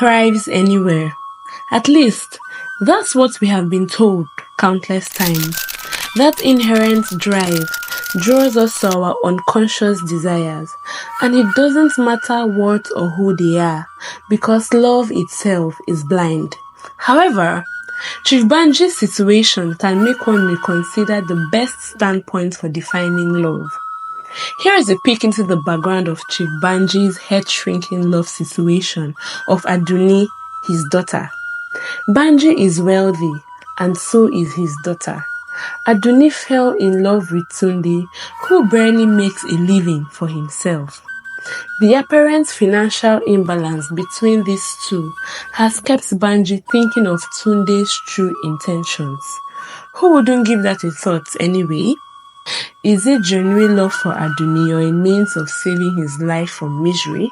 thrives anywhere. At least, that's what we have been told countless times. That inherent drive draws us to our unconscious desires, and it doesn't matter what or who they are, because love itself is blind. However, Chief Banji's situation can make one reconsider the best standpoint for defining love. Here is a peek into the background of Chief Banji's head-shrinking love situation of Adunni, his daughter. Banji is wealthy, and so is his daughter. Adunni fell in love with Tunde, who barely makes a living for himself. The apparent financial imbalance between these two has kept Banji thinking of Tunde's true intentions. Who wouldn't give that a thought anyway? Is it genuine love for Adunni or a means of saving his life from misery?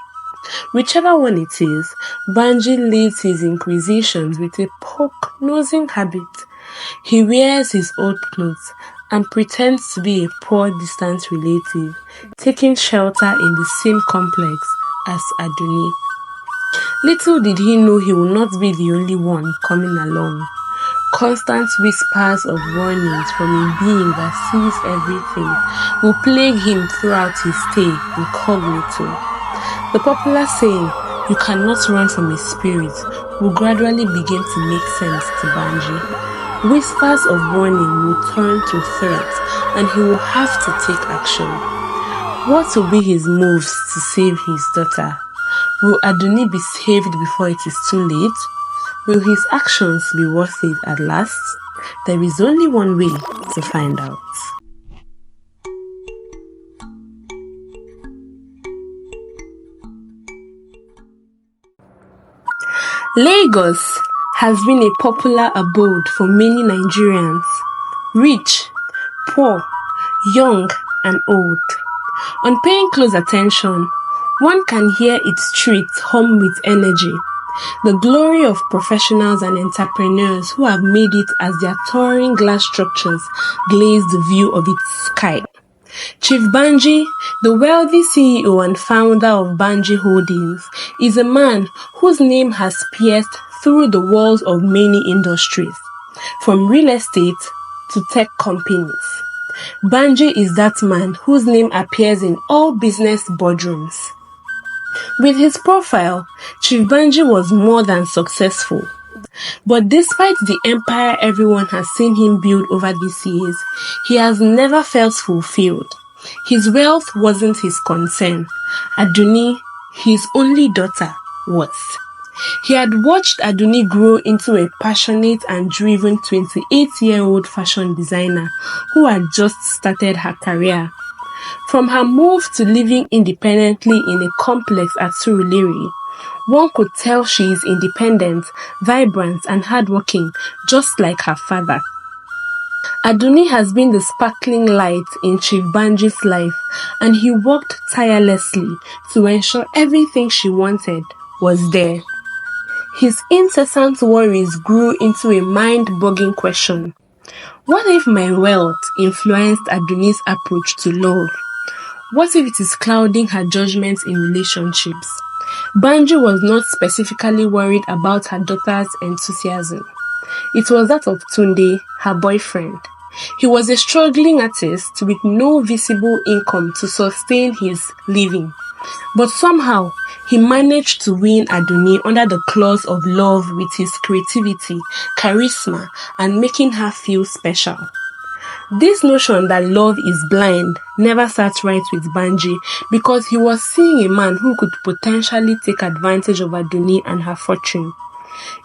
Whichever one it is, Banji leads his inquisitions with a poke-nosing habit. He wears his old clothes and pretends to be a poor distant relative, taking shelter in the same complex as Adunni. Little did he know he would not be the only one coming along. Constant whispers of warnings from a being that sees everything will plague him throughout his stay incognito. The popular saying, "You cannot run from a spirit," will gradually begin to make sense to Banji. Whispers of warning will turn to threats, and he will have to take action. What will be his moves to save his daughter? Will Adunni be saved before it is too late? Will his actions be worth it at last? There is only one way to find out. Lagos has been a popular abode for many Nigerians, rich, poor, young, and old. On paying close attention, one can hear its streets hum with energy, the glory of professionals and entrepreneurs who have made it as their towering glass structures glaze the view of its sky. Chief Banji, the wealthy CEO and founder of Banji Holdings, is a man whose name has pierced through the walls of many industries, from real estate to tech companies. Banji is that man whose name appears in all business boardrooms. With his profile, Chief Banji was more than successful. But despite the empire everyone has seen him build over these years, he has never felt fulfilled. His wealth wasn't his concern. Adunni, his only daughter, was. He had watched Adunni grow into a passionate and driven 28-year-old fashion designer who had just started her career. From her move to living independently in a complex at Surulere, one could tell she is independent, vibrant, and hardworking, just like her father. Adunni has been the sparkling light in Chief Banji's life, and he worked tirelessly to ensure everything she wanted was there. His incessant worries grew into a mind-boggling question. What if my wealth influenced Adunni's approach to love? What if it is clouding her judgment in relationships? Banji was not specifically worried about her daughter's enthusiasm. It was that of Tunde, her boyfriend. He was a struggling artist with no visible income to sustain his living. But somehow, he managed to win Adunni under the claws of love with his creativity, charisma, and making her feel special. This notion that love is blind never sat right with Banji because he was seeing a man who could potentially take advantage of Adunni and her fortune.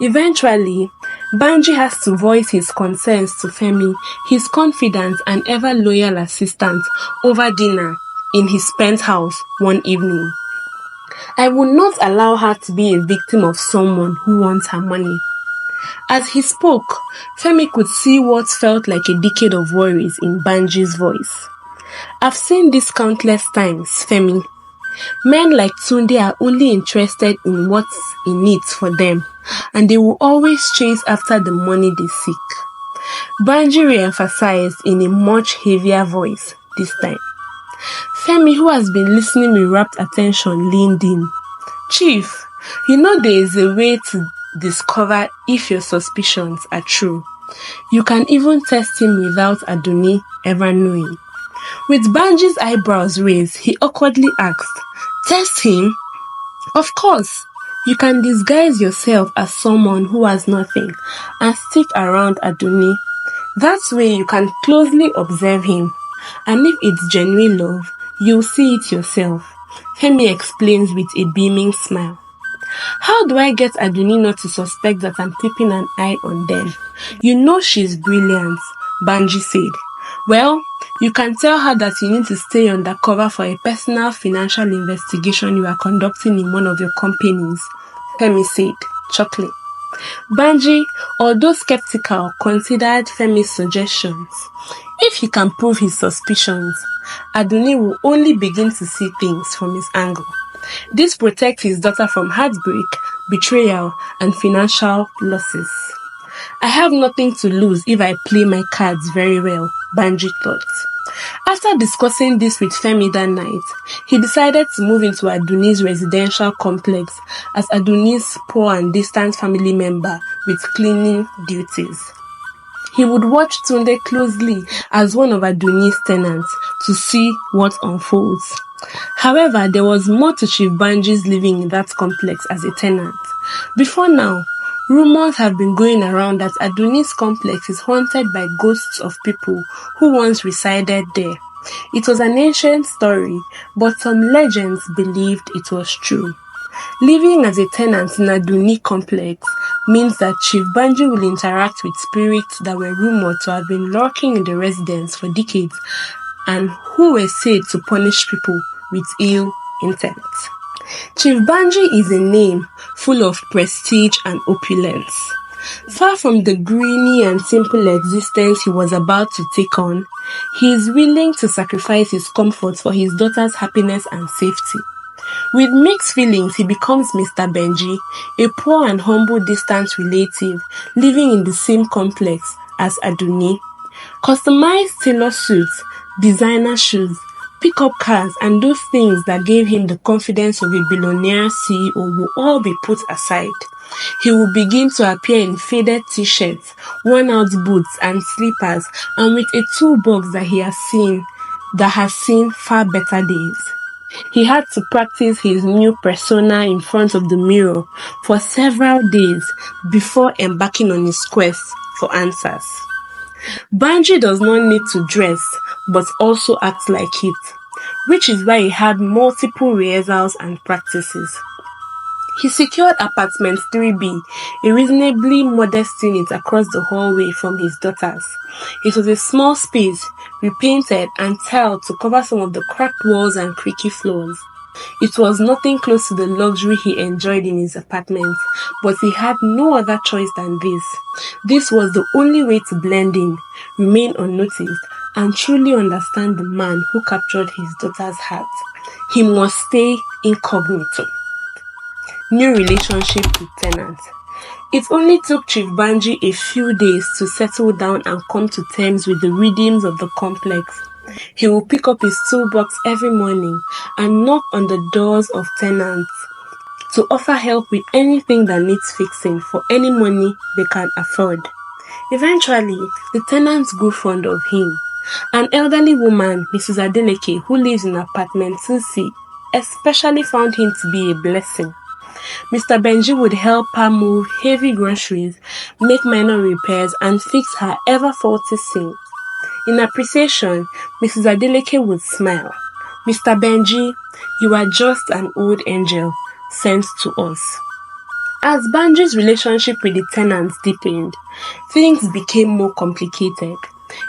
Eventually, Banji has to voice his concerns to Femi, his confidant and ever-loyal assistant, over dinner in his penthouse one evening. I will not allow her to be a victim of someone who wants her money. As he spoke, Femi could see what felt like a decade of worries in Banji's voice. I've seen this countless times, Femi. Men like Tunde are only interested in what's in it for them, and they will always chase after the money they seek. Banji re-emphasized in a much heavier voice this time. Femi, who has been listening with rapt attention, leaned in. Chief, You know there is a way to discover if your suspicions are true. You can even test him without Adunni ever knowing. With Banji's eyebrows raised, he awkwardly asked, "Test him?" "Of course. You can disguise yourself as someone who has nothing and stick around Adunni. That way you can closely observe him. And if it's genuine love, you'll see it yourself," Femi explains with a beaming smile. "How do I get Adunni not to suspect that I'm keeping an eye on them? You know she's brilliant," Banji said. "Well, you can tell her that you need to stay undercover for a personal financial investigation you are conducting in one of your companies," Femi said, chuckling. Banji, although skeptical, considered Femi's suggestions. If he can prove his suspicions, Adunni will only begin to see things from his angle. This protects his daughter from heartbreak, betrayal, and financial losses. "I have nothing to lose if I play my cards very well," Banji thought. After discussing this with Femi that night, he decided to move into Adunni's residential complex as Adunni's poor and distant family member with cleaning duties. He would watch Tunde closely as one of Adunni's tenants to see what unfolds. However, there was more to Chief Banji's living in that complex as a tenant. Before now, rumors have been going around that Adunni's complex is haunted by ghosts of people who once resided there. It was an ancient story, but some legends believed it was true. Living as a tenant in Adunni complex means that Chief Banji will interact with spirits that were rumored to have been lurking in the residence for decades and who were said to punish people with ill intent. Chief Banji is a name full of prestige and opulence. Far from the greeny and simple existence he was about to take on, he is willing to sacrifice his comforts for his daughter's happiness and safety. With mixed feelings, he becomes Mr. Benji, a poor and humble distant relative living in the same complex as Adunni. Customized tailor suits, designer shoes, pickup cars, and those things that gave him the confidence of a billionaire CEO will all be put aside. He will begin to appear in faded t-shirts, worn-out boots and slippers, and with a toolbox that has seen far better days. He had to practice his new persona in front of the mirror for several days before embarking on his quest for answers. Banji does not need to dress, but also act like it, which is why he had multiple rehearsals and practices. He secured apartment 3B, a reasonably modest unit across the hallway from his daughter's. It was a small space, repainted and tiled to cover some of the cracked walls and creaky floors. It was nothing close to the luxury he enjoyed in his apartment, but he had no other choice than this. This was the only way to blend in, remain unnoticed, and truly understand the man who captured his daughter's heart. He must stay incognito. New relationship with tenants. It only took Chief Banji a few days to settle down and come to terms with the rhythms of the complex. He will pick up his toolbox every morning and knock on the doors of tenants to offer help with anything that needs fixing for any money they can afford. Eventually, the tenants grew fond of him. An elderly woman, Mrs. Adeleke, who lives in apartment 2C, especially found him to be a blessing. Mr. Benji would help her move heavy groceries, make minor repairs, and fix her ever-faulty sink. In appreciation, Mrs. Adeleke would smile. "Mr. Benji, you are just an old angel sent to us." As Banji's relationship with the tenants deepened, things became more complicated.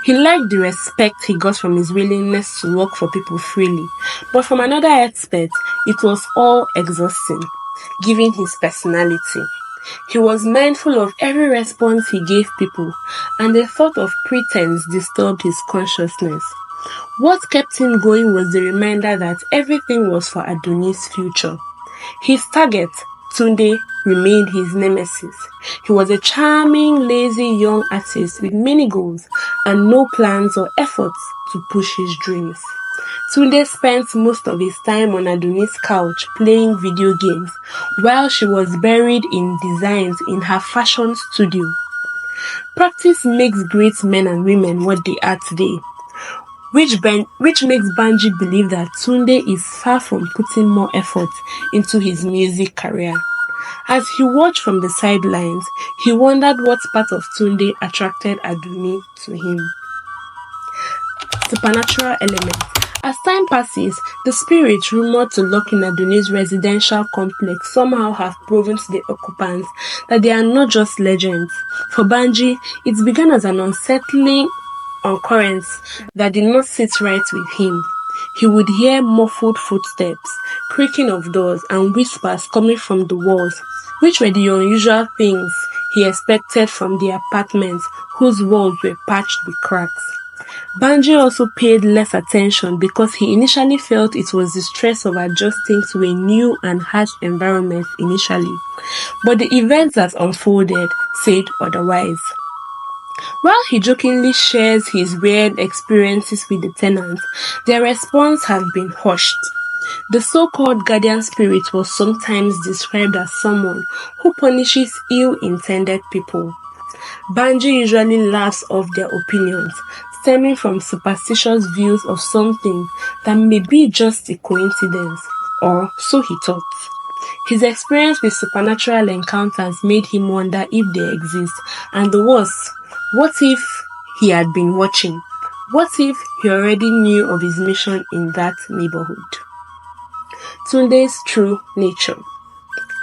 He liked the respect he got from his willingness to work for people freely, but from another aspect, it was all exhausting, given his personality. He was mindful of every response he gave people, and the thought of pretense disturbed his consciousness. What kept him going was the reminder that everything was for Adunni's future. His target, Tunde, remained his nemesis. He was a charming, lazy young artist with many goals and no plans or efforts to push his dreams. Tunde spent most of his time on Adunni's couch playing video games, while she was buried in designs in her fashion studio. Practice makes great men and women what they are today, which makes Banji believe that Tunde is far from putting more effort into his music career. As he watched from the sidelines, he wondered what part of Tunde attracted Adunni to him. Supernatural elements. As time passes, the spirits rumored to lurk in Adunni's residential complex somehow have proven to the occupants that they are not just legends. For Banji, it began as an unsettling occurrence that did not sit right with him. He would hear muffled footsteps, creaking of doors, and whispers coming from the walls, which were the unusual things he expected from the apartment whose walls were patched with cracks. Banji also paid less attention because he initially felt it was the stress of adjusting to a new and harsh environment initially, but the events that unfolded said otherwise. While he jokingly shares his weird experiences with the tenants, their response has been hushed. The so-called guardian spirit was sometimes described as someone who punishes ill-intended people. Banji usually laughs off their opinions, stemming from superstitious views of something that may be just a coincidence, or so he thought. His experience with supernatural encounters made him wonder if they exist, and the worst, what if he had been watching? What if he already knew of his mission in that neighborhood? Tunde's true nature.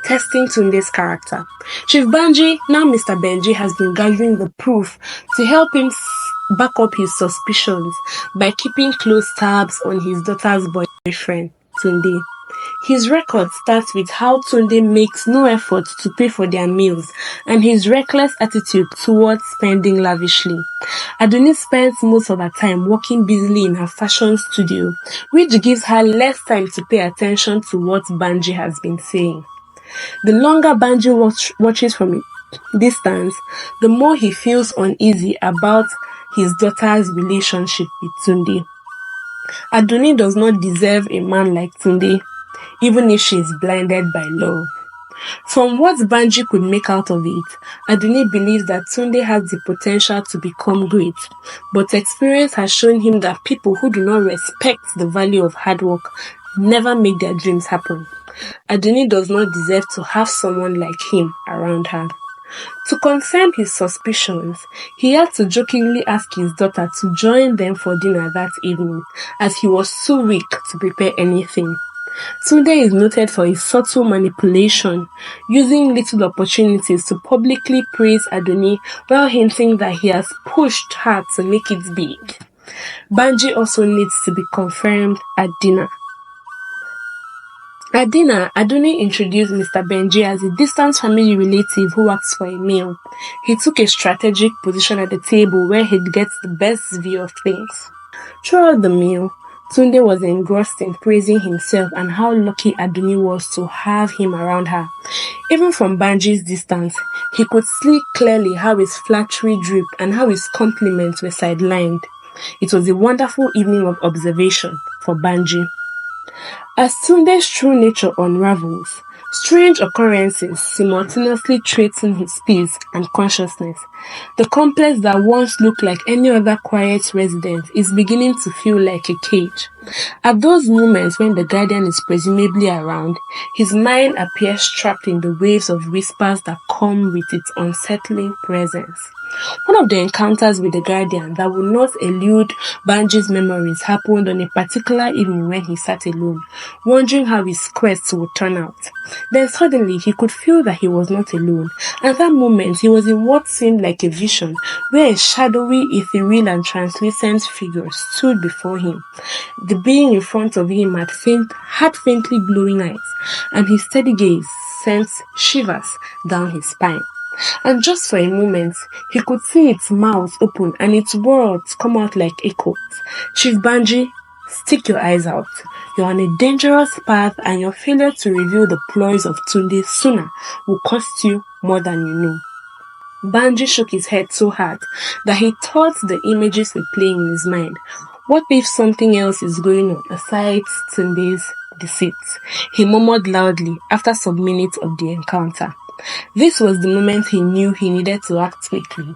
Testing Tunde's character. Chief Banji, now Mr. Benji, has been gathering the proof to help him back up his suspicions by keeping close tabs on his daughter's boyfriend, Tunde. His record starts with how Tunde makes no effort to pay for their meals and his reckless attitude towards spending lavishly. Adunni spends most of her time working busily in her fashion studio, which gives her less time to pay attention to what Banji has been saying. The longer Banji watches from a distance, the more he feels uneasy about his daughter's relationship with Tunde. Adunni does not deserve a man like Tunde, even if she is blinded by love. From what Banji could make out of it, Adunni believes that Tunde has the potential to become great, but experience has shown him that people who do not respect the value of hard work never make their dreams happen. Adunni does not deserve to have someone like him around her. To confirm his suspicions, he had to jokingly ask his daughter to join them for dinner that evening, as he was too weak to prepare anything. Tunde is noted for his subtle manipulation, using little opportunities to publicly praise Adunni while hinting that he has pushed her to make it big. Banji also needs to be confirmed at dinner. At dinner, Adunni introduced Mr. Benji as a distant family relative who works for a meal. He took a strategic position at the table where he'd get the best view of things. Throughout the meal, Tunde was engrossed in praising himself and how lucky Adunni was to have him around her. Even from Banji's distance, he could see clearly how his flattery dripped and how his compliments were sidelined. It was a wonderful evening of observation for Banji. As Tunde's true nature unravels, strange occurrences simultaneously threaten his peace and consciousness. The complex that once looked like any other quiet residence is beginning to feel like a cage. At those moments when the guardian is presumably around, his mind appears trapped in the waves of whispers that come with its unsettling presence. One of the encounters with the guardian that would not elude Banji's memories happened on a particular evening when he sat alone, wondering how his quest would turn out. Then suddenly he could feel that he was not alone. At that moment, he was in what seemed like a vision, where a shadowy, ethereal and translucent figure stood before him. The being in front of him had faintly glowing eyes, and his steady gaze sent shivers down his spine. And just for a moment, he could see its mouth open and its words come out like echoes. Chief Banji, stick your eyes out. You're on a dangerous path, and your failure to reveal the ploys of Tunde sooner will cost you more than you know. Banji shook his head so hard that he thought the images were playing in his mind. What if something else is going on aside Tunde's deceit? He murmured loudly after some minutes of the encounter. This was the moment he knew he needed to act quickly.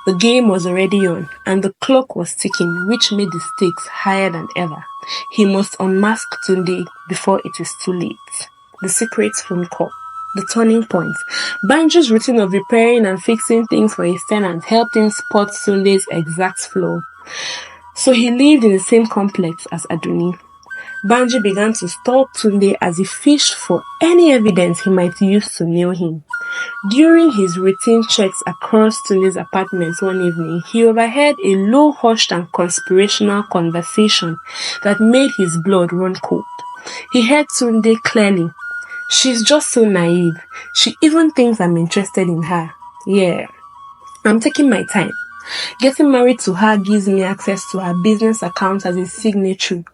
The game was already on, and the clock was ticking, which made the stakes higher than ever. He must unmask Tunde before it is too late. The secret phone call. The turning point. Banji's routine of repairing and fixing things for his tenants helped him spot Tunde's exact flaw. So he lived in the same complex as Adunni. Banji began to stalk Tunde as he fished for any evidence he might use to nail him. During his routine checks across Tunde's apartment one evening, he overheard a low, hushed and conspirational conversation that made his blood run cold. He heard Tunde clearly. "She's just so naive. She even thinks I'm interested in her. Yeah, I'm taking my time. Getting married to her gives me access to her business account as a signature.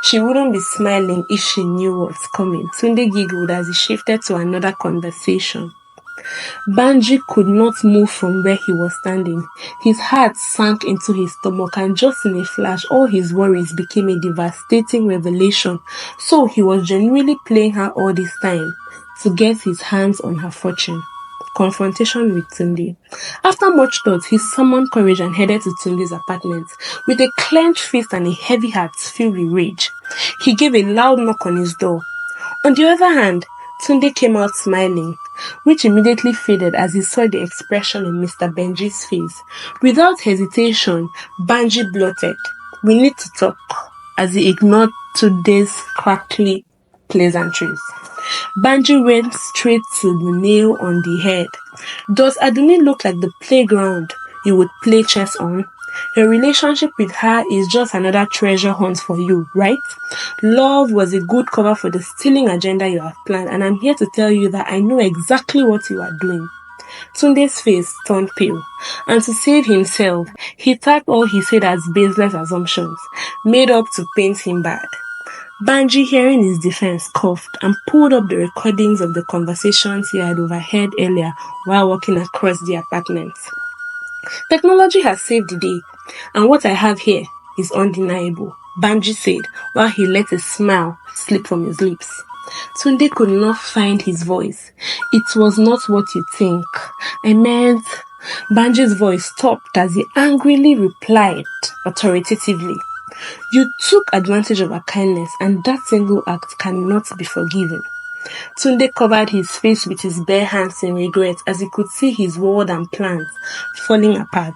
She wouldn't be smiling if she knew what's coming." Tunde giggled as he shifted to another conversation. Banji could not move from where he was standing. His heart sank into his stomach, and just in a flash, all his worries became a devastating revelation. So he was genuinely playing her all this time to get his hands on her fortune. Confrontation with Tunde. After much thought, he summoned courage and headed to Tunde's apartment. With a clenched fist and a heavy heart filled with rage, he gave a loud knock on his door. On the other hand, Tunde came out smiling, which immediately faded as he saw the expression on Mr. Benji's face. Without hesitation, Banji blurted, "We need to talk," as he ignored Tunde's crackly pleasantries. Banji went straight to the nail on the head. "Does Adunni look like the playground you would play chess on? Your relationship with her is just another treasure hunt for you, right? Love was a good cover for the stealing agenda you have planned, and I'm here to tell you that I know exactly what you are doing." Tunde's face turned pale, and to save himself, he tagged all he said as baseless assumptions, made up to paint him bad. Banji, hearing his defense, coughed and pulled up the recordings of the conversations he had overheard earlier while walking across the apartment. "Technology has saved the day, and what I have here is undeniable," Banji said while he let a smile slip from his lips. Tunde could not find his voice. "It was not what you think. I meant..." Banji's voice stopped as he angrily replied authoritatively, "You took advantage of her kindness, and that single act cannot be forgiven." Tunde covered his face with his bare hands in regret as he could see his world and plans falling apart.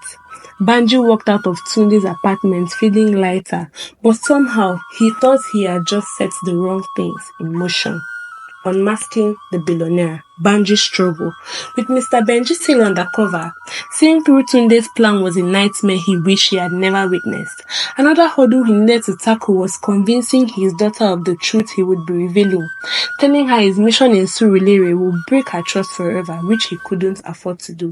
Banji walked out of Tunde's apartment feeling lighter, but somehow he thought he had just set the wrong things in motion. Unmasking the billionaire. Banji's struggle. With Mr. Benji still undercover, seeing through Tunde's plan was a nightmare he wished he had never witnessed. Another hurdle he needed to tackle was convincing his daughter of the truth he would be revealing, telling her his mission in Surulere would break her trust forever, which he couldn't afford to do.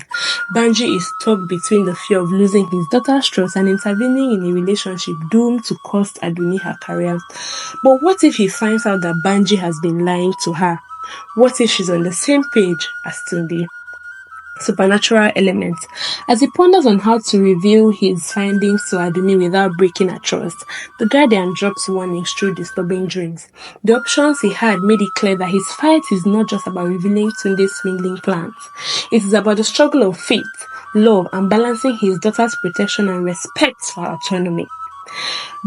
Banji is stuck between the fear of losing his daughter's trust and intervening in a relationship doomed to cost Adunni her career. But what if he finds out that Banji has been lying to her? What if she's on the same page as Tunde? Supernatural elements. As he ponders on how to reveal his findings to Adunni without breaking her trust, the guardian drops warnings through disturbing dreams. The options he had made it clear that his fight is not just about revealing Tunde's swindling plans. It is about the struggle of faith, love, and balancing his daughter's protection and respect for her autonomy.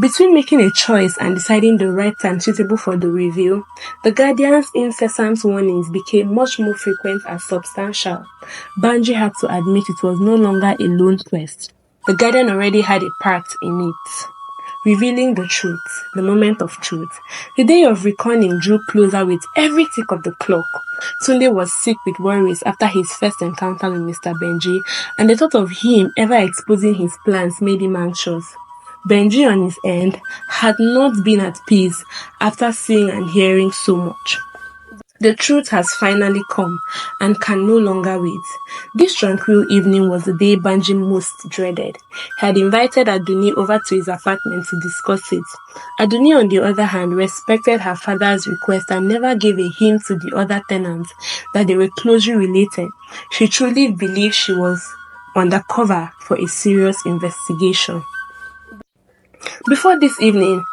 Between making a choice and deciding the right time suitable for the reveal, the guardian's incessant warnings became much more frequent and substantial. Banji had to admit it was no longer a lone quest. The guardian already had a part in it. Revealing the truth, the moment of truth. The day of reckoning drew closer with every tick of the clock. Tunde was sick with worries after his first encounter with Mr. Benji, and the thought of him ever exposing his plans made him anxious. Benji, on his end, had not been at peace after seeing and hearing so much. The truth has finally come and can no longer wait. This tranquil evening was the day Banji most dreaded. He had invited Adunni over to his apartment to discuss it. Adunni, on the other hand, respected her father's request and never gave a hint to the other tenants that they were closely related. She truly believed she was undercover for a serious investigation. Before this evening,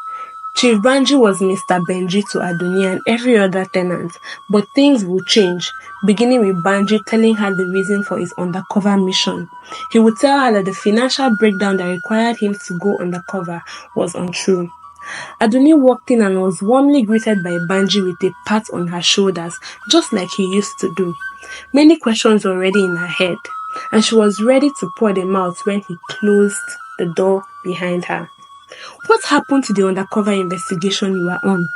Chief Banji was Mr. Benji to Adunni and every other tenant, but things will change, beginning with Banji telling her the reason for his undercover mission. He would tell her that the financial breakdown that required him to go undercover was untrue. Adunni walked in and was warmly greeted by Banji with a pat on her shoulders, just like he used to do. Many questions were already in her head, and she was ready to pour them out when he closed the door behind her. What happened to the undercover investigation you were on?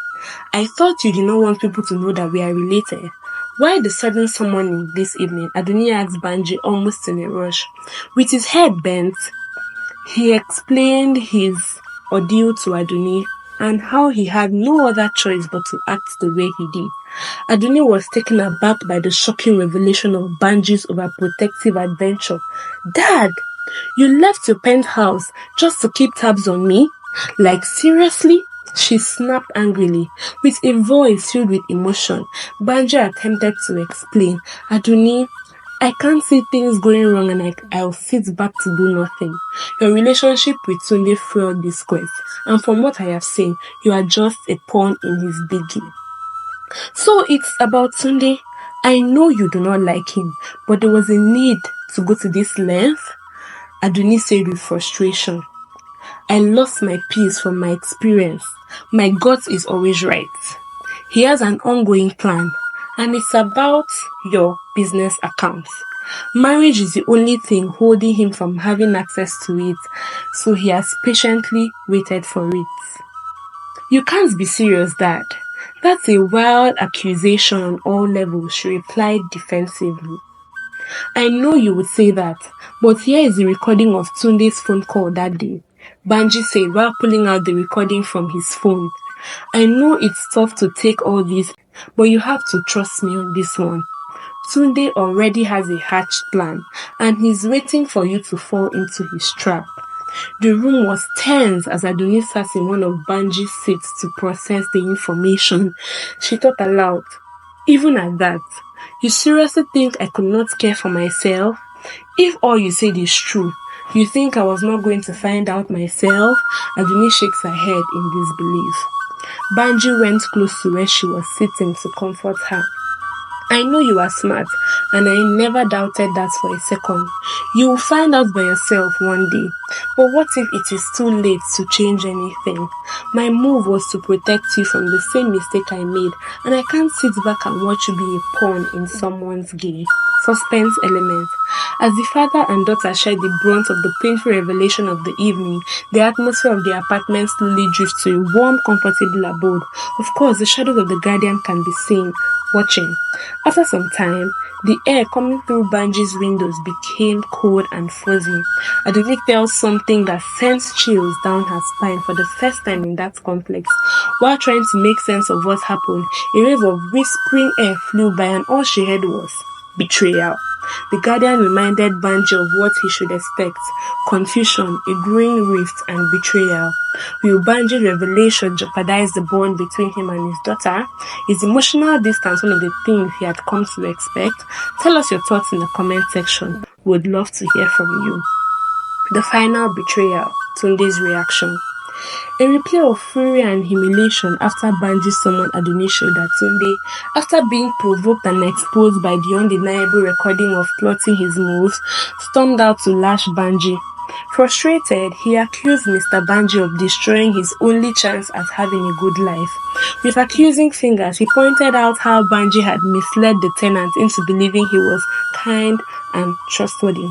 I thought you did not want people to know that we are related. Why the sudden summoning this evening? Adunni asked Banji almost in a rush. With his head bent, he explained his ordeal to Adunni and how he had no other choice but to act the way he did. Adunni was taken aback by the shocking revelation of Banji's overprotective adventure. Dad, you left your penthouse just to keep tabs on me? Like, seriously? She snapped angrily. With a voice filled with emotion, Banji attempted to explain. Adunni, I can't see things going wrong and I'll sit back to do nothing. Your relationship with Tunde fueled this quest, and from what I have seen, you are just a pawn in his big game. So it's about Tunde. I know you do not like him, but there was a need to go to this length? Adunni said with frustration. I lost my peace from my experience. My gut is always right. He has an ongoing plan, and it's about your business accounts. Marriage is the only thing holding him from having access to it, so he has patiently waited for it. You can't be serious, Dad. That's a wild accusation on all levels, she replied defensively. I know you would say that, but here is the recording of Tunde's phone call that day. Banji said while pulling out the recording from his phone. I know it's tough to take all this, but you have to trust me on this one. Tunde already has a hatched plan, and he's waiting for you to fall into his trap. The room was tense as Adunni sat in one of Banji's seats to process the information. She thought aloud, even at that, you seriously think I could not care for myself? If all you said is true, you think I was not going to find out myself? Adunni shakes her head in disbelief. Banji went close to where she was sitting to comfort her. I know you are smart, and I never doubted that for a second. You will find out by yourself one day. But what if it is too late to change anything? My move was to protect you from the same mistake I made, and I can't sit back and watch you be a pawn in someone's game. Suspense element. As the father and daughter shared the brunt of the painful revelation of the evening, the atmosphere of the apartment slowly drifted to a warm, comfortable abode. Of course, the shadows of the guardian can be seen, watching. After some time, the air coming through Banji's windows became cold and fuzzy. Adunni felt something that sent chills down her spine for the first time in that complex. While trying to make sense of what happened, a wave of whispering air flew by and all she heard was betrayal. The guardian reminded Banji of what he should expect: confusion, a growing rift, and betrayal. Will Banji's revelation jeopardize the bond between him and his daughter? Is emotional distance one of the things he had come to expect? Tell us your thoughts in the comment section. We would love to hear from you. The final betrayal, Tunde's reaction. A replay of fury and humiliation after Banji summoned Adunni showed that Tunde, after being provoked and exposed by the undeniable recording of plotting his moves, stormed out to lash Banji. Frustrated, he accused Mr. Banji of destroying his only chance at having a good life. With accusing fingers, he pointed out how Banji had misled the tenants into believing he was kind and trustworthy.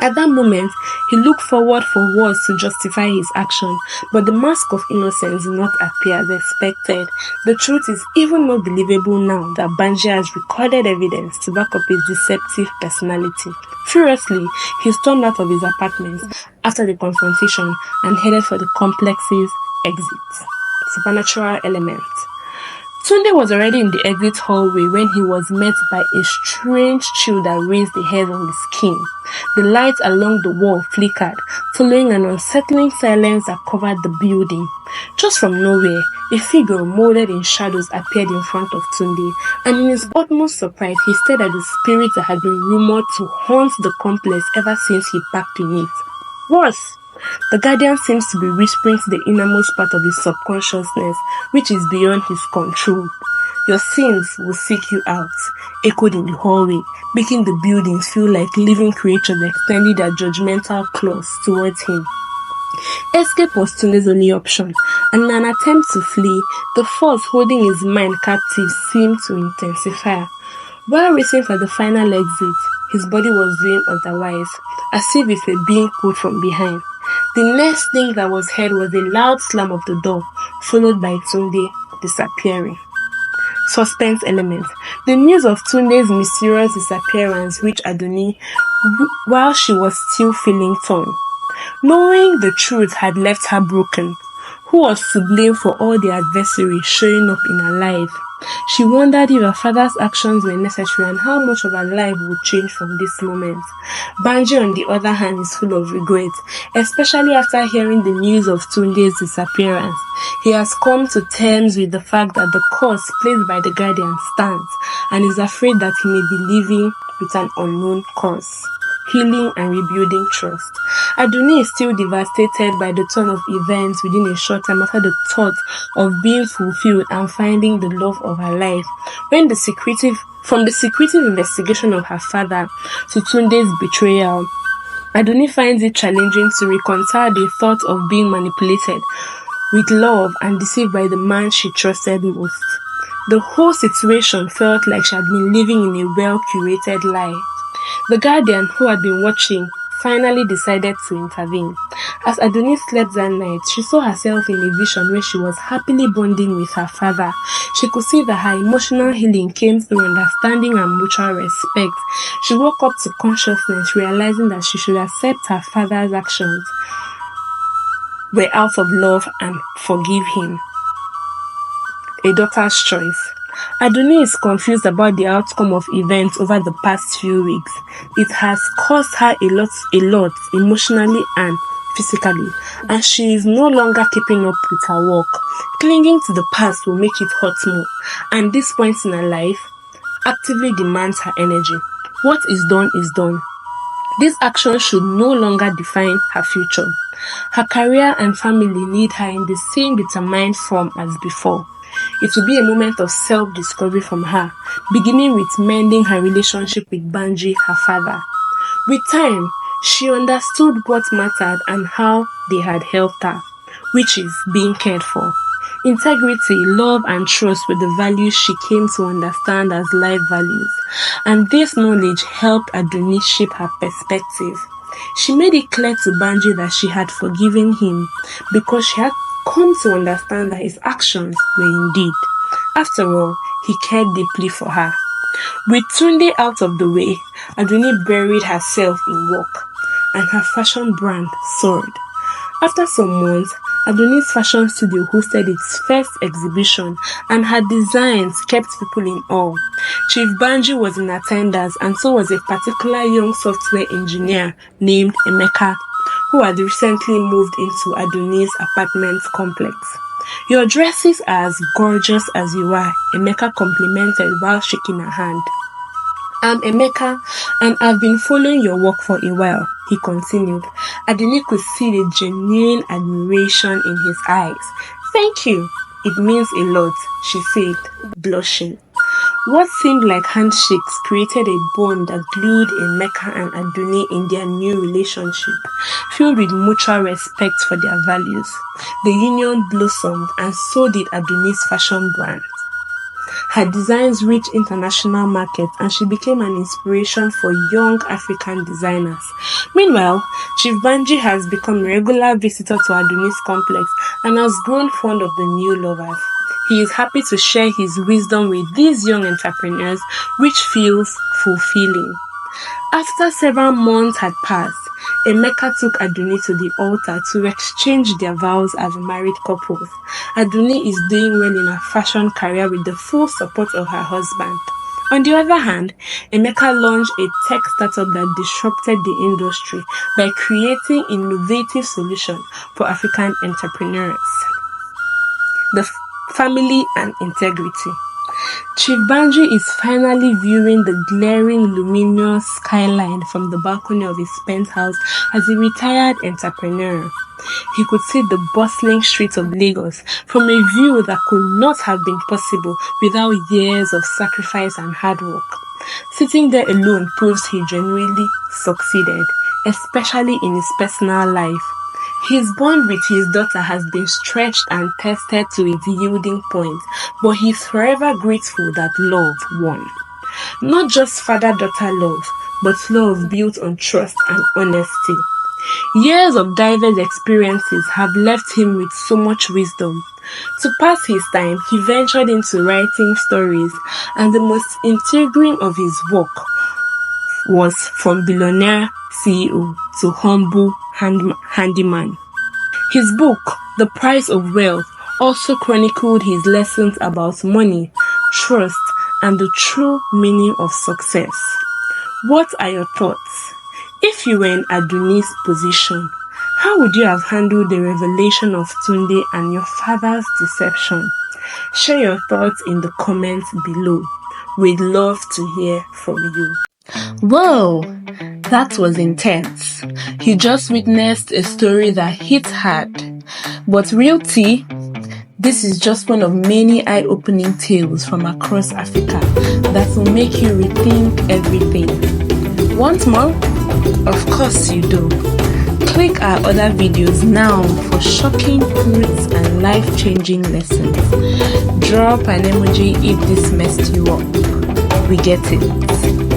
At that moment, he looked forward for words to justify his action, but the mask of innocence did not appear as expected. The truth is even more believable now that Banji has recorded evidence to back up his deceptive personality. Furiously, he stormed out of his apartment after the confrontation and headed for the complex's exit. Supernatural element. Tunde was already in the exit hallway when he was met by a strange chill that raised the hair on his skin. The lights along the wall flickered, following an unsettling silence that covered the building. Just from nowhere, a figure molded in shadows appeared in front of Tunde, and in his utmost surprise, he stared at the spirit that had been rumored to haunt the complex ever since he packed in it. Worse, The guardian seems to be whispering to the innermost part of his subconsciousness, which is beyond his control. Your sins will seek you out, echoed in the hallway, making the buildings feel like living creatures extending their judgmental claws towards him. Escape was Tunde's only option, and in an attempt to flee, the force holding his mind captive seemed to intensify. While racing for the final exit, his body was doing otherwise, as if it were being pulled from behind. The next thing that was heard was a loud slam of the door, followed by Tunde disappearing. Suspense element. The news of Tunde's mysterious disappearance reached Adunni while she was still feeling torn. Knowing the truth had left her broken, who was to blame for all the adversity showing up in her life? She wondered if her father's actions were necessary and how much of her life would change from this moment. Banji, on the other hand, is full of regret, especially after hearing the news of Tunde's disappearance. He has come to terms with the fact that the curse placed by the guardian stands and is afraid that he may be living with an unknown curse. Healing and rebuilding trust. Adunni is still devastated by the turn of events within a short time after the thought of being fulfilled and finding the love of her life. From the secretive investigation of her father to Tunde's betrayal, Adunni finds it challenging to reconcile the thought of being manipulated with love and deceived by the man she trusted most. The whole situation felt like she had been living in a well-curated lie. The guardian, who had been watching, finally decided to intervene. As Adunni slept that night, she saw herself in a vision where she was happily bonding with her father. She could see that her emotional healing came through understanding and mutual respect. She woke up to consciousness, realizing that she should accept her father's actions were out of love and forgive him. A daughter's choice. Adunni is confused about the outcome of events over the past few weeks. It has caused her a lot emotionally and physically, and she is no longer keeping up with her work. Clinging to the past will make it hurt more, and this point in her life actively demands her energy. What is done is done. This action should no longer define her future. Her career and family need her in the same determined form as before. It will be a moment of self-discovery from her, beginning with mending her relationship with Banji, her father. With time, she understood what mattered and how they had helped her, which is being cared for. Integrity, love, and trust were the values she came to understand as life values, and this knowledge helped Adunni shape her perspective. She made it clear to Banji that she had forgiven him because she had come to understand that his actions were indeed. After all, he cared deeply for her. With Tunde out of the way, Adunni buried herself in work, and her fashion brand soared. After some months, Adunni's fashion studio hosted its first exhibition, and her designs kept people in awe. Chief Banji was in attendance, and so was a particular young software engineer named Emeka, who had recently moved into Adunni's apartment complex. "Your dresses are as gorgeous as you are," Emeka complimented while shaking her hand. "I'm Emeka, and I've been following your work for a while," he continued. Adunni could see the genuine admiration in his eyes. "Thank you. It means a lot," she said, blushing. What seemed like handshakes created a bond that glued Emeka and Adunni in their new relationship, filled with mutual respect for their values. The union blossomed, and so did Adunni's fashion brand. Her designs reached international markets, and she became an inspiration for young African designers. Meanwhile, Chief Banji has become a regular visitor to Adunni's complex and has grown fond of the new lovers. He is happy to share his wisdom with these young entrepreneurs, which feels fulfilling. After several months had passed, Emeka took Adunni to the altar to exchange their vows as married couples. Adunni is doing well in her fashion career with the full support of her husband. On the other hand, Emeka launched a tech startup that disrupted the industry by creating innovative solutions for African entrepreneurs. The family and integrity. Chief Banji is finally viewing the glaring luminous skyline from the balcony of his penthouse as a retired entrepreneur. He could see the bustling streets of Lagos from a view that could not have been possible without years of sacrifice and hard work. Sitting there alone proves he genuinely succeeded, especially in his personal life. His bond with his daughter has been stretched and tested to its yielding point, but he's forever grateful that love won. Not just father-daughter love, but love built on trust and honesty. Years of diverse experiences have left him with so much wisdom. To pass his time, he ventured into writing stories, and the most intriguing of his work was From Billionaire CEO to Humble Handyman. His book, The Price of Wealth, also chronicled his lessons about money, trust, and the true meaning of success. What are your thoughts? If you were in Adunni's position, how would you have handled the revelation of Tunde and your father's deception? Share your thoughts in the comments below. We'd love to hear from you. Whoa, that was intense. You just witnessed a story that hit hard. But real tea, this is just one of many eye-opening tales from across Africa that will make you rethink everything. Want more? Of course you do. Click our other videos now for shocking truths and life-changing lessons. Drop an emoji if this messed you up. We get it.